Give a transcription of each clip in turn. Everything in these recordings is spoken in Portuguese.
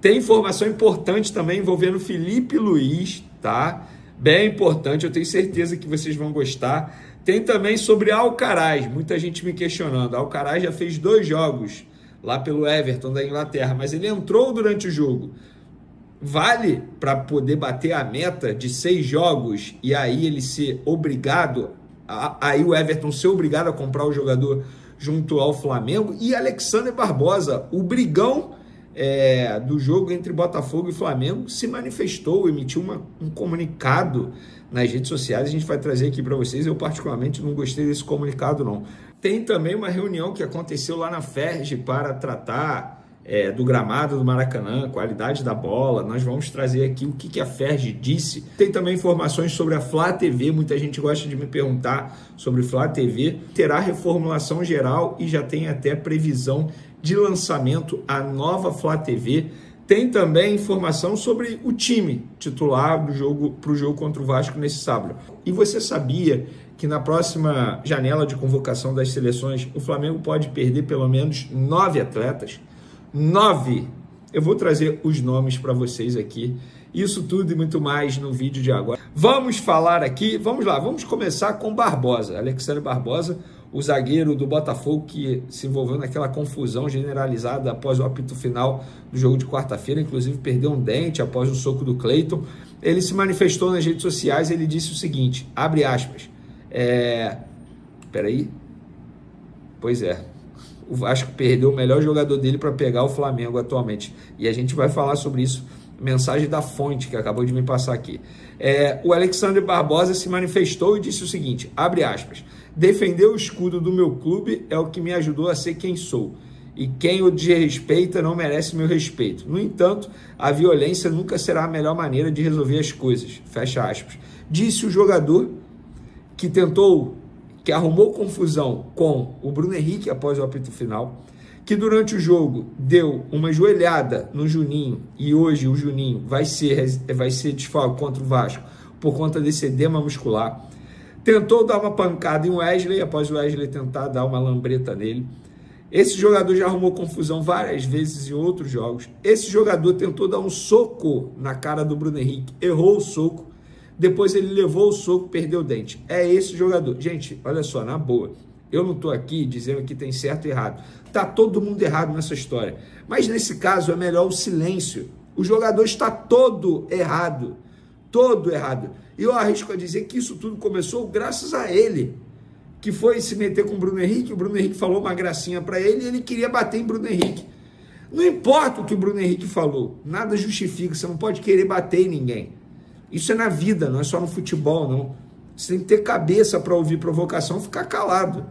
Tem informação importante também envolvendo Felipe Luiz, tá? Bem importante, eu tenho certeza que vocês vão gostar. Tem também sobre Alcaraz, muita gente me questionando. Alcaraz já fez 2 jogos lá pelo Everton da Inglaterra, mas ele entrou durante o jogo. Vale para poder bater a meta de 6 jogos e aí ele ser obrigado, aí o Everton ser obrigado a comprar o jogador junto ao Flamengo? E Alexander Barbosa, o brigão do jogo entre Botafogo e Flamengo, se manifestou, emitiu um comunicado nas redes sociais. A gente vai trazer aqui para vocês. Eu particularmente não gostei desse comunicado não. Tem também uma reunião que aconteceu lá na FERJ para tratar do gramado do Maracanã, qualidade da bola. Nós vamos trazer aqui o que a FERJ disse. Tem também informações sobre a Flá TV, muita gente gosta de me perguntar sobre Flá TV. Terá reformulação geral e já tem até previsão de lançamento a nova Flá TV. Tem também informação sobre o time titular do jogo para o jogo contra o Vasco nesse sábado. E você sabia que na próxima janela de convocação das seleções o Flamengo pode perder pelo menos 9 atletas? 9! Eu vou trazer os nomes para vocês aqui. Isso tudo e muito mais no vídeo de agora. Vamos falar aqui, vamos lá, vamos começar com Barbosa, Alexander Barbosa, o zagueiro do Botafogo que se envolveu naquela confusão generalizada após o apito final do jogo de quarta-feira, inclusive perdeu um dente após o soco do Cleiton. Ele se manifestou nas redes sociais, ele disse o seguinte, abre aspas, peraí, pois é, o Vasco perdeu o melhor jogador dele para pegar o Flamengo atualmente, e a gente vai falar sobre isso, mensagem da fonte que acabou de me passar aqui. O Alexander Barbosa se manifestou e disse o seguinte, abre aspas, defender o escudo do meu clube é o que me ajudou a ser quem sou, e quem o desrespeita não merece meu respeito. No entanto, a violência nunca será a melhor maneira de resolver as coisas, fecha aspas. Disse o jogador que arrumou confusão com o Bruno Henrique após o apito final, que durante o jogo deu uma joelhada no Juninho, e hoje o Juninho vai ser desfalque contra o Vasco por conta desse edema muscular. Tentou dar uma pancada em Wesley, após o Wesley tentar dar uma lambreta nele. Esse jogador já arrumou confusão várias vezes em outros jogos. Esse jogador tentou dar um soco na cara do Bruno Henrique, errou o soco, depois ele levou o soco, perdeu o dente. É esse jogador. Gente, olha só, na boa, eu não estou aqui dizendo que tem certo e errado. Está todo mundo errado nessa história. Mas nesse caso é melhor o silêncio. O jogador está todo errado. Todo errado. E eu arrisco a dizer que isso tudo começou graças a ele, que foi se meter com o Bruno Henrique. O Bruno Henrique falou uma gracinha para ele e ele queria bater em Bruno Henrique. Não importa o que o Bruno Henrique falou, nada justifica. Você não pode querer bater em ninguém. Isso é na vida, não é só no futebol, não. Você tem que ter cabeça para ouvir provocação e ficar calado.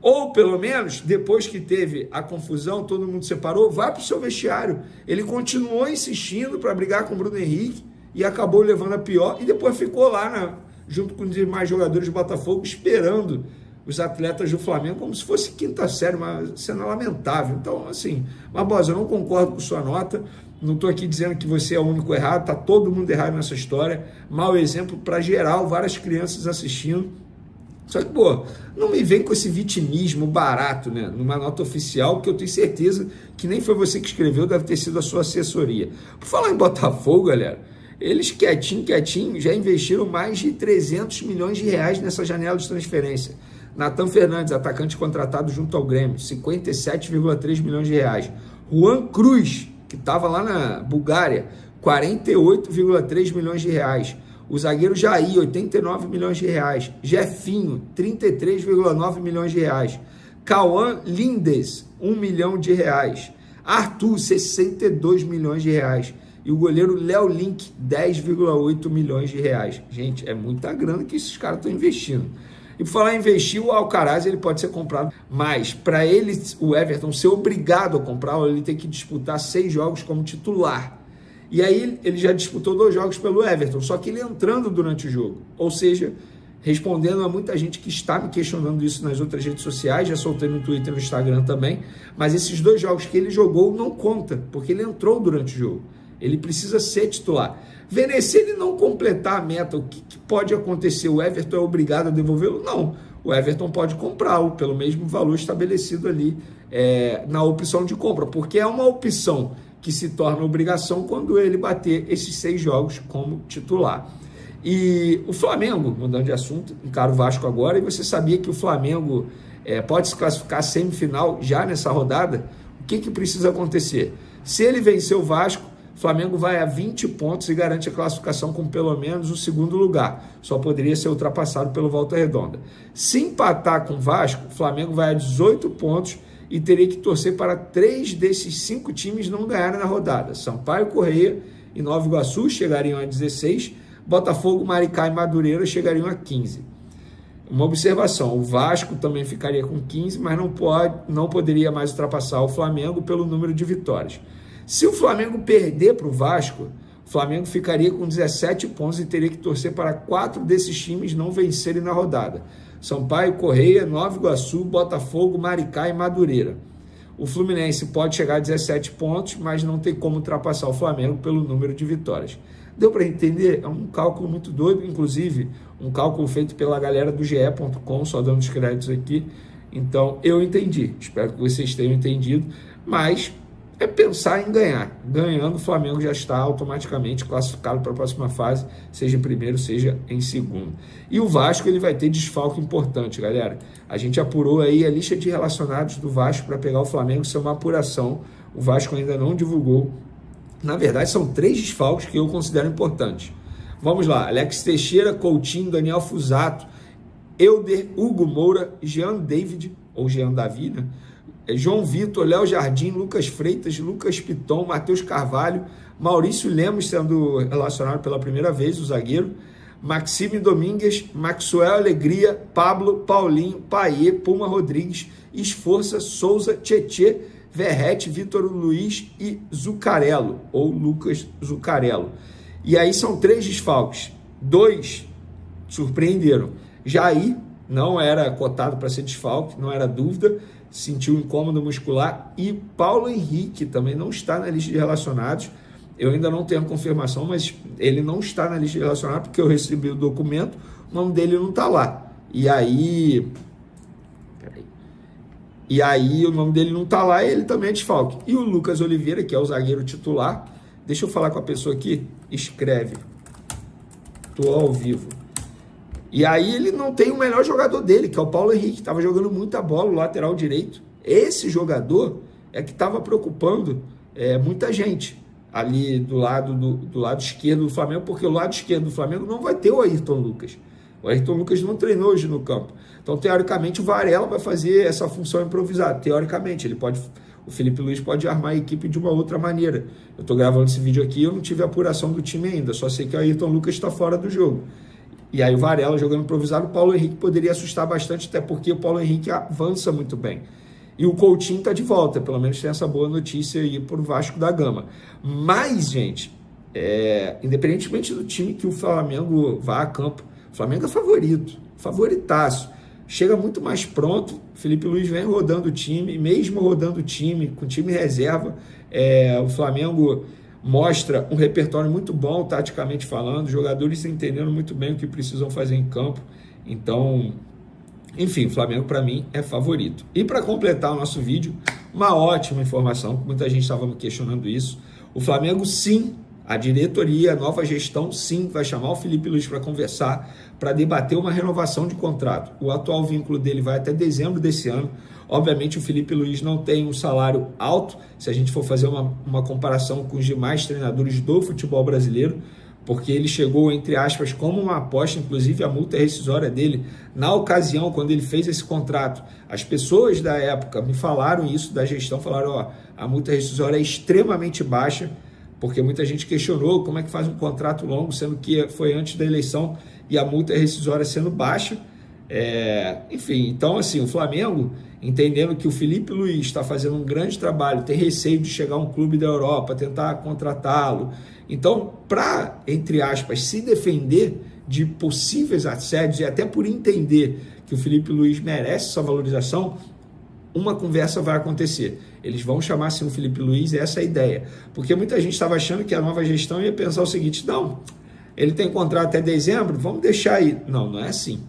Ou, pelo menos, depois que teve a confusão, todo mundo separou, vai para o seu vestiário. Ele continuou insistindo para brigar com o Bruno Henrique e acabou levando a pior. E depois ficou lá, junto com os demais jogadores do Botafogo, esperando os atletas do Flamengo como se fosse quinta série, uma cena lamentável. Então, assim, Barbosa, eu não concordo com sua nota. Não estou aqui dizendo que você é o único errado, está todo mundo errado nessa história. Mau exemplo para geral, várias crianças assistindo. Só que, pô, não me vem com esse vitimismo barato, né? Numa nota oficial, que eu tenho certeza que nem foi você que escreveu, deve ter sido a sua assessoria. Por falar em Botafogo, galera, eles quietinho, já investiram mais de 300 milhões de reais nessa janela de transferência. Nathan Fernandes, atacante contratado junto ao Grêmio, 57,3 milhões de reais. Juan Cruz, que estava lá na Bulgária, 48,3 milhões de reais. O zagueiro Jair, 89 milhões de reais. Jefinho, 33,9 milhões de reais. Cauã Lindes, 1 milhão de reais. Arthur, 62 milhões de reais. E o goleiro Léo Link, 10,8 milhões de reais. Gente, é muita grana que esses caras estão investindo. E por falar em investir, o Alcaraz ele pode ser comprado, mas para ele, o Everton, ser obrigado a comprá-lo, ele tem que disputar 6 jogos como titular. E aí ele já disputou 2 jogos pelo Everton, só que ele entrando durante o jogo. Ou seja, respondendo a muita gente que está me questionando isso nas outras redes sociais, já soltei no Twitter e no Instagram também, mas esses 2 jogos que ele jogou não conta, porque ele entrou durante o jogo. Ele precisa ser titular. Se ele não completar a meta, o que pode acontecer? O Everton é obrigado a devolvê-lo? Não. O Everton pode comprá-lo pelo mesmo valor estabelecido ali na opção de compra, porque é uma opção que se torna obrigação quando ele bater esses 6 jogos como titular. E o Flamengo, mudando de assunto, encara o Vasco agora, e você sabia que o Flamengo pode se classificar semifinal já nessa rodada? O que precisa acontecer? Se ele vencer o Vasco, o Flamengo vai a 20 pontos e garante a classificação com pelo menos o 2º lugar. Só poderia ser ultrapassado pelo Volta Redonda. Se empatar com o Vasco, o Flamengo vai a 18 pontos e teria que torcer para 3 desses 5 times não ganharem na rodada. Sampaio Corrêa e Nova Iguaçu chegariam a 16, Botafogo, Maricá e Madureira chegariam a 15. Uma observação, o Vasco também ficaria com 15, mas não poderia mais ultrapassar o Flamengo pelo número de vitórias. Se o Flamengo perder para o Vasco, o Flamengo ficaria com 17 pontos e teria que torcer para 4 desses times não vencerem na rodada. Sampaio Corrêa, Nova Iguaçu, Botafogo, Maricá e Madureira. O Fluminense pode chegar a 17 pontos, mas não tem como ultrapassar o Flamengo pelo número de vitórias. Deu para entender? É um cálculo muito doido, inclusive um cálculo feito pela galera do ge.com, só dando os créditos aqui. Então, eu entendi. Espero que vocês tenham entendido, mas é pensar em ganhar. Ganhando, o Flamengo já está automaticamente classificado para a próxima fase, seja em primeiro, seja em segundo. E o Vasco, ele vai ter desfalque importante, galera. A gente apurou aí a lista de relacionados do Vasco para pegar o Flamengo, isso é uma apuração. O Vasco ainda não divulgou. Na verdade, são 3 desfalques que eu considero importantes. Vamos lá, Alex Teixeira, Coutinho, Daniel Fusato, Euder, Hugo Moura, Jean David, ou Jean Davi, né? João Vitor, Léo Jardim, Lucas Freitas, Lucas Piton, Matheus Carvalho, Maurício Lemos sendo relacionado pela primeira vez, o zagueiro, Maxime Domingues, Maxwell Alegria, Pablo, Paulinho, Paê, Puma Rodrigues, Esforça, Souza, Tietê, Verrete, Vitor Luiz e Zucarello, ou Lucas Zucarello. E aí são 3 desfalques. 2 surpreenderam. Jair não era cotado para ser desfalque, não era dúvida, sentiu incômodo muscular. E Paulo Henrique também não está na lista de relacionados. Eu ainda não tenho a confirmação, mas ele não está na lista de relacionados porque eu recebi o documento, o nome dele não está lá. E aí o nome dele não está lá e ele também é desfalque. E o Lucas Oliveira, que é o zagueiro titular, deixa eu falar com a pessoa aqui, escreve, estou ao vivo. E aí ele não tem o melhor jogador dele, que é o Paulo Henrique, que estava jogando muita bola, o lateral direito. Esse jogador é que estava preocupando muita gente ali do lado esquerdo do Flamengo, porque o lado esquerdo do Flamengo não vai ter o Ayrton Lucas. O Ayrton Lucas não treinou hoje no campo. Então, teoricamente, o Varela vai fazer essa função improvisada. Teoricamente, o Felipe Luiz pode armar a equipe de uma outra maneira. Eu estou gravando esse vídeo aqui, eu não tive a apuração do time ainda, só sei que o Ayrton Lucas está fora do jogo. E aí o Varela jogando improvisado, o Paulo Henrique poderia assustar bastante, até porque o Paulo Henrique avança muito bem. E o Coutinho está de volta, pelo menos tem essa boa notícia aí para o Vasco da Gama. Mas, gente, independentemente do time que o Flamengo vá a campo, o Flamengo é favorito, favoritaço. Chega muito mais pronto, Felipe Luiz vem rodando o time, mesmo rodando o time, com time reserva, o Flamengo mostra um repertório muito bom, taticamente falando, jogadores entendendo muito bem o que precisam fazer em campo. Então, enfim, o Flamengo para mim é favorito. E para completar o nosso vídeo, uma ótima informação, muita gente estava me questionando isso, o Flamengo sim, a diretoria, a nova gestão, sim, vai chamar o Felipe Luiz para conversar, para debater uma renovação de contrato. O atual vínculo dele vai até dezembro desse ano. Obviamente, o Felipe Luiz não tem um salário alto, se a gente for fazer uma comparação com os demais treinadores do futebol brasileiro, porque ele chegou, entre aspas, como uma aposta, inclusive a multa rescisória dele, na ocasião, quando ele fez esse contrato. As pessoas da época me falaram isso, da gestão, falaram, a multa rescisória é extremamente baixa, porque muita gente questionou como é que faz um contrato longo, sendo que foi antes da eleição e a multa rescisória sendo baixa. Enfim, então assim, o Flamengo, entendendo que o Felipe Luiz está fazendo um grande trabalho, tem receio de chegar a um clube da Europa, tentar contratá-lo. Então, para, entre aspas, se defender de possíveis assédios e até por entender que o Felipe Luiz merece essa valorização, uma conversa vai acontecer. Eles vão chamar assim o Felipe Luiz, essa é a ideia. Porque muita gente estava achando que a nova gestão ia pensar o seguinte, não, ele tem contrato até dezembro, vamos deixar aí. Não, não é assim.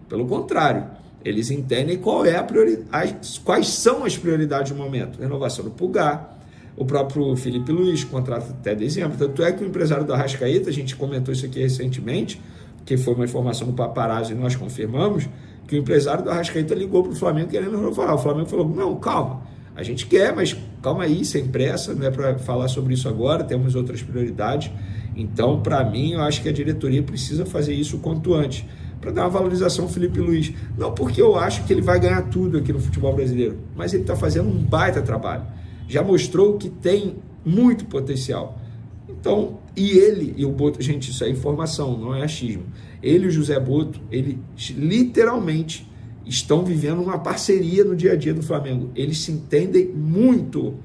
Pelo contrário, eles entendem qual é a prioridade, quais são as prioridades do momento. Renovação do Pulgar, O próprio Felipe Luiz contrata até dezembro. Tanto é que o empresário do Arrascaeta, a gente comentou isso aqui recentemente, que foi uma informação do Paparazzo e nós confirmamos, que o empresário do Arrascaeta ligou para o Flamengo querendo renovar. O Flamengo falou, não, calma, a gente quer, mas calma aí, sem pressa, não é para falar sobre isso agora, temos outras prioridades. Então, para mim, eu acho que a diretoria precisa fazer isso o quanto antes, para dar uma valorização ao Felipe Luiz. Não porque eu acho que ele vai ganhar tudo aqui no futebol brasileiro, mas ele está fazendo um baita trabalho. Já mostrou que tem muito potencial. Então, e ele e o Boto, gente, isso é informação, não é achismo. Ele e o José Boto, eles literalmente estão vivendo uma parceria no dia a dia do Flamengo. Eles se entendem muito.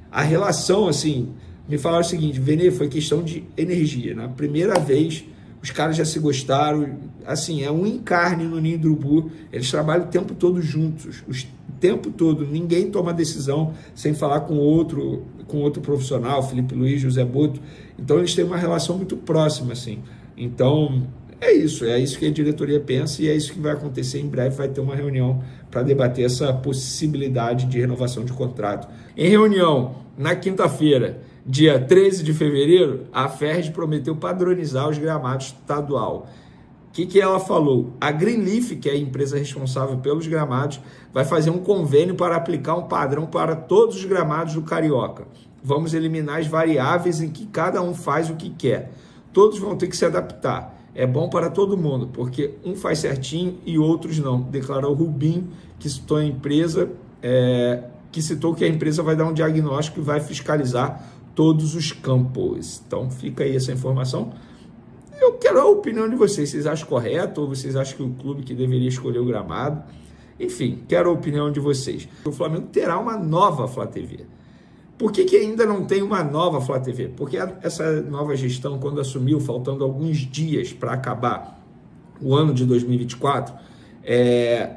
A relação, assim, me falaram o seguinte, Vene, foi questão de energia. Na primeira vez, os caras já se gostaram, assim, é um encarne no Ninho do Urubu. Eles trabalham o tempo todo juntos, o tempo todo. Ninguém toma decisão sem falar com outro profissional, Felipe Luiz, José Boto. Então, eles têm uma relação muito próxima, assim. Então, é isso que a diretoria pensa e é isso que vai acontecer. Em breve vai ter uma reunião para debater essa possibilidade de renovação de contrato. Em reunião, na quinta-feira, dia 13 de fevereiro, a Ferres prometeu padronizar os gramados estadual. O que ela falou? A Greenleaf, que é a empresa responsável pelos gramados, vai fazer um convênio para aplicar um padrão para todos os gramados do Carioca. Vamos eliminar as variáveis em que cada um faz o que quer. Todos vão ter que se adaptar. É bom para todo mundo, porque um faz certinho e outros não, declarou Rubim, que citou a empresa, que a empresa vai dar um diagnóstico e vai fiscalizar todos os campos. Então fica aí essa informação. Eu quero a opinião de vocês. Vocês acham correto ou vocês acham que o clube que deveria escolher o gramado? Enfim, quero a opinião de vocês. O Flamengo terá uma nova Flá TV. Por que ainda não tem uma nova Flá TV? Porque essa nova gestão, quando assumiu, faltando alguns dias para acabar o ano de 2024,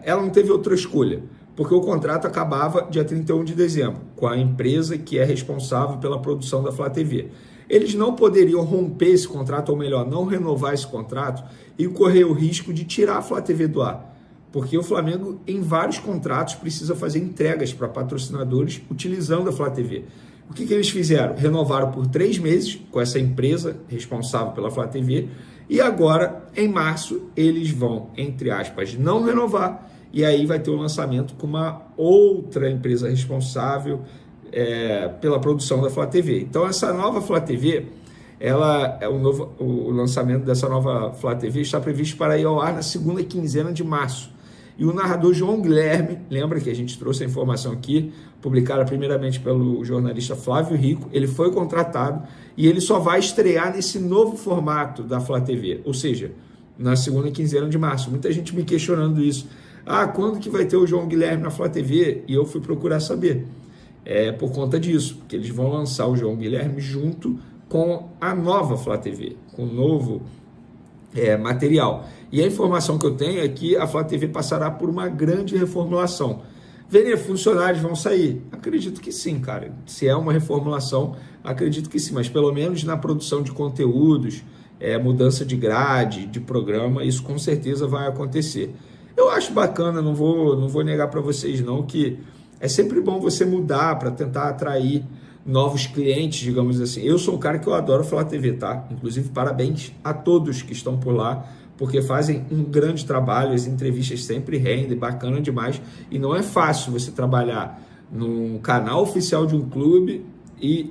ela não teve outra escolha, porque o contrato acabava dia 31 de dezembro, com a empresa que é responsável pela produção da Flá TV. Eles não poderiam romper esse contrato, ou melhor, não renovar esse contrato e correr o risco de tirar a Flá TV do ar. Porque o Flamengo, em vários contratos, precisa fazer entregas para patrocinadores utilizando a Flá TV. O que eles fizeram? Renovaram por 3 meses com essa empresa responsável pela Flá TV e agora, em março, eles vão, entre aspas, não renovar e aí vai ter o lançamento com uma outra empresa responsável pela produção da Flá TV. Então, essa nova Flá TV, o lançamento dessa nova Flá TV está previsto para ir ao ar na segunda quinzena de março. E o narrador João Guilherme, lembra que a gente trouxe a informação aqui, publicada primeiramente pelo jornalista Flávio Rico, ele foi contratado e ele só vai estrear nesse novo formato da Flá TV, ou seja, na segunda quinzena de março. Muita gente me questionando isso. Quando que vai ter o João Guilherme na Flá TV? E eu fui procurar saber. Por conta disso, porque eles vão lançar o João Guilherme junto com a nova Flá TV, com o novo material. E a informação que eu tenho é que a Flá TV passará por uma grande reformulação. Vene, funcionários vão sair? Acredito que sim, cara. Se é uma reformulação, acredito que sim, mas pelo menos na produção de conteúdos, mudança de grade, de programa, isso com certeza vai acontecer. Eu acho bacana, não vou negar para vocês não, que é sempre bom você mudar para tentar atrair novos clientes, digamos assim. Eu sou um cara que eu adoro Flá TV, tá? Inclusive, parabéns a todos que estão por lá, porque fazem um grande trabalho, as entrevistas sempre rendem, bacana demais. E não é fácil você trabalhar num canal oficial de um clube e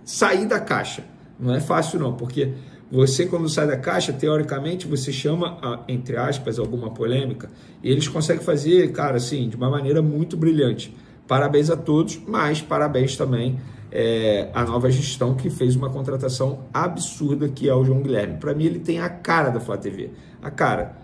sair da caixa. Não é fácil não, porque você, quando sai da caixa, teoricamente, você chama, entre aspas, alguma polêmica, e eles conseguem fazer, cara, assim, de uma maneira muito brilhante. Parabéns a todos, mas parabéns também à nova gestão que fez uma contratação absurda, que é o João Guilherme. Para mim, ele tem a cara da Flá TV. A cara.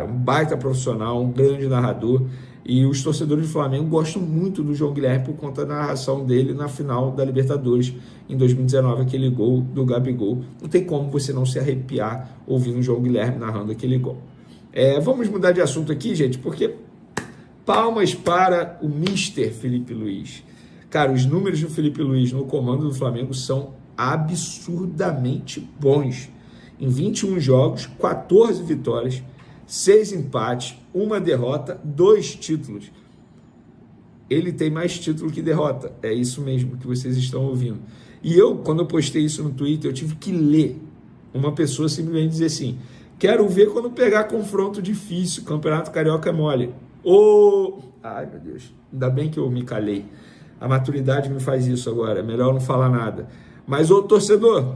Um baita profissional, um grande narrador. E os torcedores do Flamengo gostam muito do João Guilherme por conta da narração dele na final da Libertadores em 2019, aquele gol do Gabigol. Não tem como você não se arrepiar ouvindo o João Guilherme narrando aquele gol. Vamos mudar de assunto aqui, gente, porque palmas para o Mr. Felipe Luiz. Cara, os números do Felipe Luiz no comando do Flamengo são absurdamente bons. Em 21 jogos, 14 vitórias, 6 empates, 1 derrota, 2 títulos. ele tem mais título que derrota. É isso mesmo que vocês estão ouvindo. E eu, quando eu postei isso no Twitter, eu tive que ler uma pessoa simplesmente dizer assim: quero ver quando pegar confronto difícil, Campeonato Carioca é mole. Ai, meu Deus, ainda bem que eu me calei. A maturidade me faz isso agora, é melhor não falar nada. Mas, ô torcedor,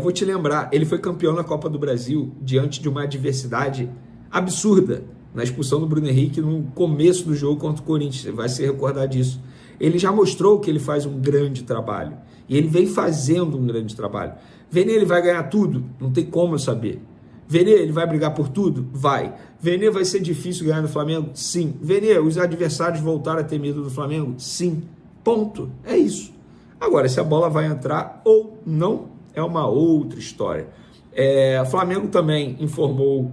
vou te lembrar, ele foi campeão na Copa do Brasil diante de uma adversidade absurda na expulsão do Bruno Henrique no começo do jogo contra o Corinthians. Você vai se recordar disso. Ele já mostrou que ele faz um grande trabalho. E ele vem fazendo um grande trabalho. Vene, ele vai ganhar tudo? Não tem como eu saber. Vene, ele vai brigar por tudo? Vai. Vene, vai ser difícil ganhar no Flamengo? Sim. Vene, os adversários voltaram a ter medo do Flamengo? Sim. Ponto. É isso. Agora, se a bola vai entrar ou não, é uma outra história. O Flamengo também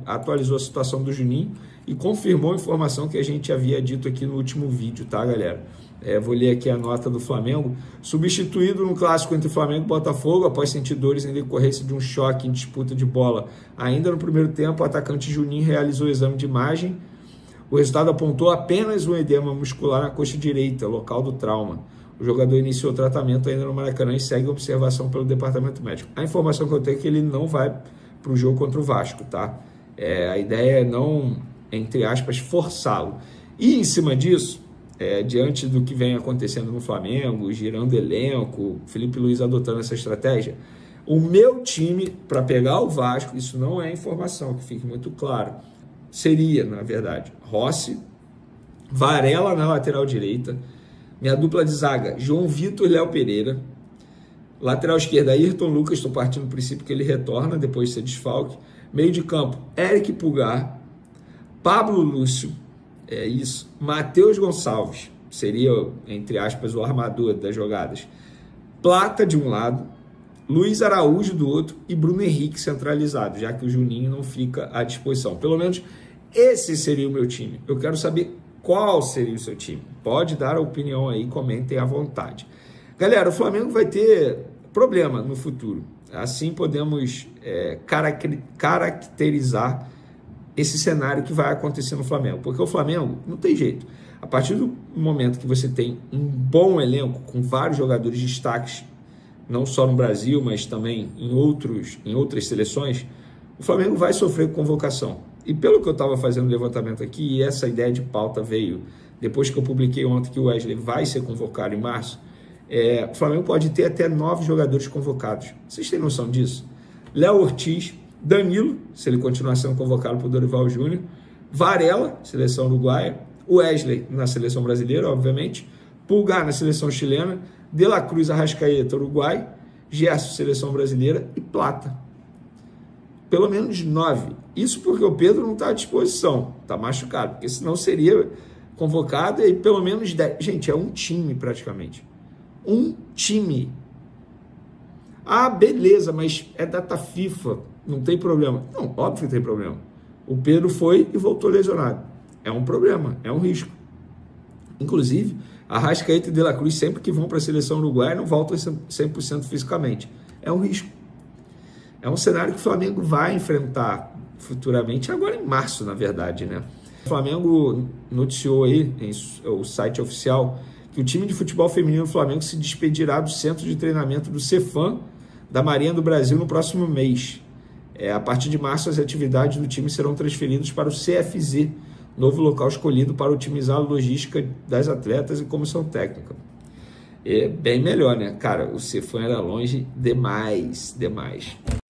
atualizou a situação do Juninho e confirmou a informação que a gente havia dito aqui no último vídeo, tá, galera? Vou ler aqui a nota do Flamengo. Substituído no clássico entre Flamengo e Botafogo, após sentir dores em decorrência de um choque em disputa de bola. Ainda no primeiro tempo, o atacante Juninho realizou o exame de imagem. O resultado apontou apenas um edema muscular na coxa direita, local do trauma. O jogador iniciou o tratamento ainda no Maracanã e segue a observação pelo departamento médico. A informação que eu tenho é que ele não vai para o jogo contra o Vasco, tá? A ideia é não, entre aspas, forçá-lo. E em cima disso, diante do que vem acontecendo no Flamengo, girando elenco, Felipe Luiz adotando essa estratégia, o meu time, para pegar o Vasco, isso não é informação, que fique muito claro, seria, na verdade, Rossi, Varela na lateral direita, minha dupla de zaga, João Vitor e Léo Pereira, lateral esquerda, Ayrton Lucas, estou partindo do princípio que ele retorna depois de ser desfalque, meio de campo, Eric Pulgar, Pablo Lúcio, Matheus Gonçalves, seria, entre aspas, o armador das jogadas, Plata de um lado, Luiz Araújo do outro e Bruno Henrique centralizado, já que o Juninho não fica à disposição. Pelo menos esse seria o meu time. Eu quero saber qual seria o seu time. Pode dar a opinião aí, comentem à vontade. Galera, o Flamengo vai ter problema no futuro. Assim podemos caracterizar esse cenário que vai acontecer no Flamengo. Porque o Flamengo não tem jeito. A partir do momento que você tem um bom elenco, com vários jogadores de destaques, não só no Brasil, mas também em outras seleções, o Flamengo vai sofrer convocação. E pelo que eu estava fazendo o levantamento aqui, e essa ideia de pauta veio depois que eu publiquei ontem que o Wesley vai ser convocado em março, o Flamengo pode ter até 9 jogadores convocados. Vocês têm noção disso? Léo Ortiz, Danilo, se ele continuar sendo convocado por Dorival Júnior, Varela, seleção uruguaia, Wesley na seleção brasileira, obviamente, Pulgar na seleção chilena, De La Cruz, Arrascaeta, Uruguai, Gerson, seleção brasileira e Plata. Pelo menos 9. Isso porque o Pedro não está à disposição, está machucado, porque senão seria convocado e pelo menos 10. Gente, é um time praticamente. Um time. Ah, beleza, mas é data FIFA, não tem problema. Não, óbvio que tem problema. O Pedro foi e voltou lesionado. É um problema, é um risco. Inclusive, Arrascaeta e De La Cruz, sempre que vão para a seleção uruguaia, não voltam 100% fisicamente. É um risco. É um cenário que o Flamengo vai enfrentar futuramente, agora em março, na verdade, né? O Flamengo noticiou aí, em o site oficial, que o time de futebol feminino do Flamengo se despedirá do centro de treinamento do Cefam, da Marinha do Brasil, no próximo mês. A partir de março, as atividades do time serão transferidas para o CFZ, novo local escolhido para otimizar a logística das atletas e comissão técnica. É bem melhor, né? Cara, o Cefam era longe demais.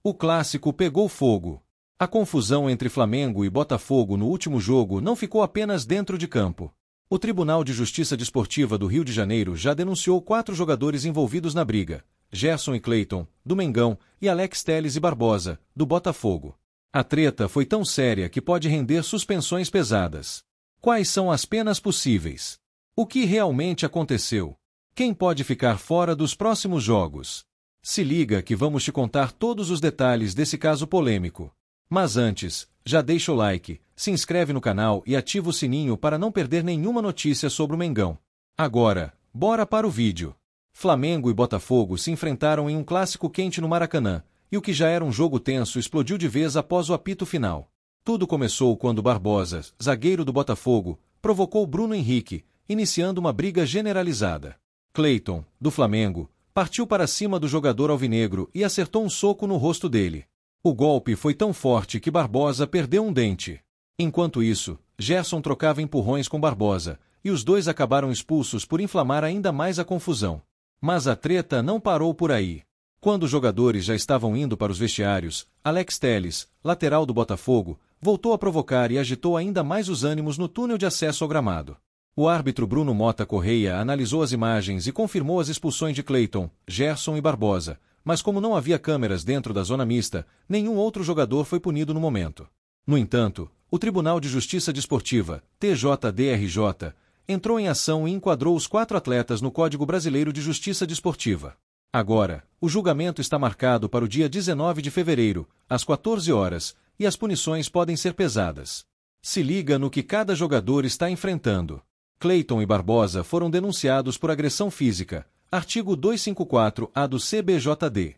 O clássico pegou fogo. A confusão entre Flamengo e Botafogo no último jogo não ficou apenas dentro de campo. O Tribunal de Justiça Desportiva do Rio de Janeiro já denunciou 4 jogadores envolvidos na briga: Gerson e Cleiton, do Mengão, e Alex Telles e Barbosa, do Botafogo. A treta foi tão séria que pode render suspensões pesadas. Quais são as penas possíveis? O que realmente aconteceu? Quem pode ficar fora dos próximos jogos? Se liga que vamos te contar todos os detalhes desse caso polêmico. Mas antes, já deixa o like, se inscreve no canal e ativa o sininho para não perder nenhuma notícia sobre o Mengão. Agora, bora para o vídeo. Flamengo e Botafogo se enfrentaram em um clássico quente no Maracanã, e o que já era um jogo tenso explodiu de vez após o apito final. Tudo começou quando Barbosa, zagueiro do Botafogo, provocou Bruno Henrique, iniciando uma briga generalizada. Cleiton, do Flamengo, partiu para cima do jogador alvinegro e acertou um soco no rosto dele. O golpe foi tão forte que Barbosa perdeu um dente. Enquanto isso, Gerson trocava empurrões com Barbosa, e os dois acabaram expulsos por inflamar ainda mais a confusão. Mas a treta não parou por aí. Quando os jogadores já estavam indo para os vestiários, Alex Telles, lateral do Botafogo, voltou a provocar e agitou ainda mais os ânimos no túnel de acesso ao gramado. O árbitro Bruno Mota Correia analisou as imagens e confirmou as expulsões de Cleiton, Gerson e Barbosa, mas como não havia câmeras dentro da zona mista, nenhum outro jogador foi punido no momento. No entanto, o Tribunal de Justiça Desportiva, TJDRJ, entrou em ação e enquadrou os 4 atletas no Código Brasileiro de Justiça Desportiva. Agora, o julgamento está marcado para o dia 19 de fevereiro, às 14 horas, e as punições podem ser pesadas. Se liga no que cada jogador está enfrentando. Cleiton e Barbosa foram denunciados por agressão física, artigo 254-A do CBJD.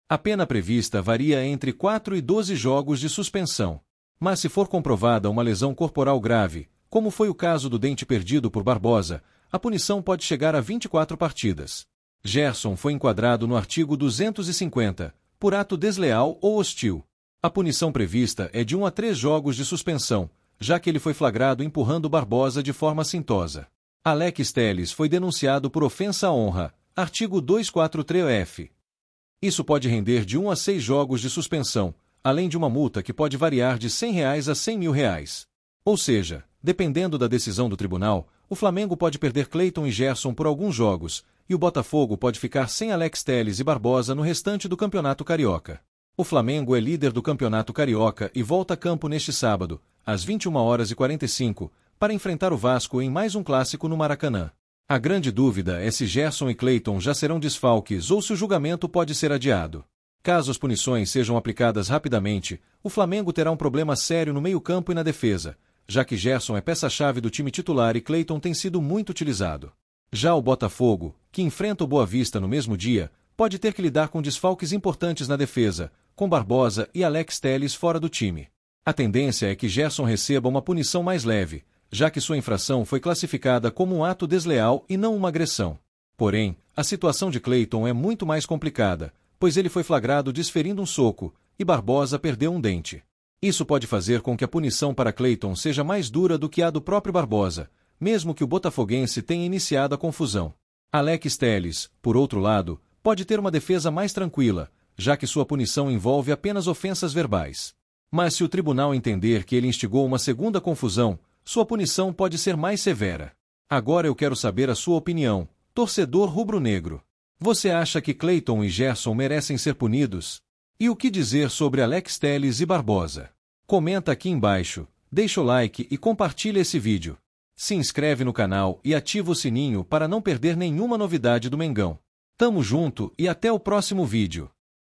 A pena prevista varia entre 4 e 12 jogos de suspensão. Mas se for comprovada uma lesão corporal grave, como foi o caso do dente perdido por Barbosa, a punição pode chegar a 24 partidas. Gerson foi enquadrado no artigo 250, por ato desleal ou hostil. A punição prevista é de 1 a 3 jogos de suspensão, já que ele foi flagrado empurrando Barbosa de forma assintosa. Alex Telles foi denunciado por ofensa à honra, artigo 243-F. Isso pode render de 1 a 6 jogos de suspensão, além de uma multa que pode variar de R$ 100 a R$ 100.000. Ou seja, dependendo da decisão do tribunal, o Flamengo pode perder Cleiton e Gerson por alguns jogos, e o Botafogo pode ficar sem Alex Telles e Barbosa no restante do Campeonato Carioca. O Flamengo é líder do Campeonato Carioca e volta a campo neste sábado, às 21h45, para enfrentar o Vasco em mais um clássico no Maracanã. A grande dúvida é se Gerson e Cleiton já serão desfalques ou se o julgamento pode ser adiado. Caso as punições sejam aplicadas rapidamente, o Flamengo terá um problema sério no meio-campo e na defesa, já que Gerson é peça-chave do time titular e Cleiton tem sido muito utilizado. Já o Botafogo, que enfrenta o Boa Vista no mesmo dia, pode ter que lidar com desfalques importantes na defesa, com Barbosa e Alex Telles fora do time. A tendência é que Gerson receba uma punição mais leve, já que sua infração foi classificada como um ato desleal e não uma agressão. Porém, a situação de Cleiton é muito mais complicada, pois ele foi flagrado desferindo um soco, e Barbosa perdeu um dente. Isso pode fazer com que a punição para Cleiton seja mais dura do que a do próprio Barbosa, mesmo que o botafoguense tenha iniciado a confusão. Alex Telles, por outro lado, pode ter uma defesa mais tranquila, já que sua punição envolve apenas ofensas verbais. Mas se o tribunal entender que ele instigou uma segunda confusão, sua punição pode ser mais severa. Agora eu quero saber a sua opinião, torcedor rubro-negro. Você acha que Cleiton e Gerson merecem ser punidos? E o que dizer sobre Alex Telles e Barbosa? Comenta aqui embaixo, deixa o like e compartilha esse vídeo. Se inscreve no canal e ativa o sininho para não perder nenhuma novidade do Mengão. Tamo junto e até o próximo vídeo.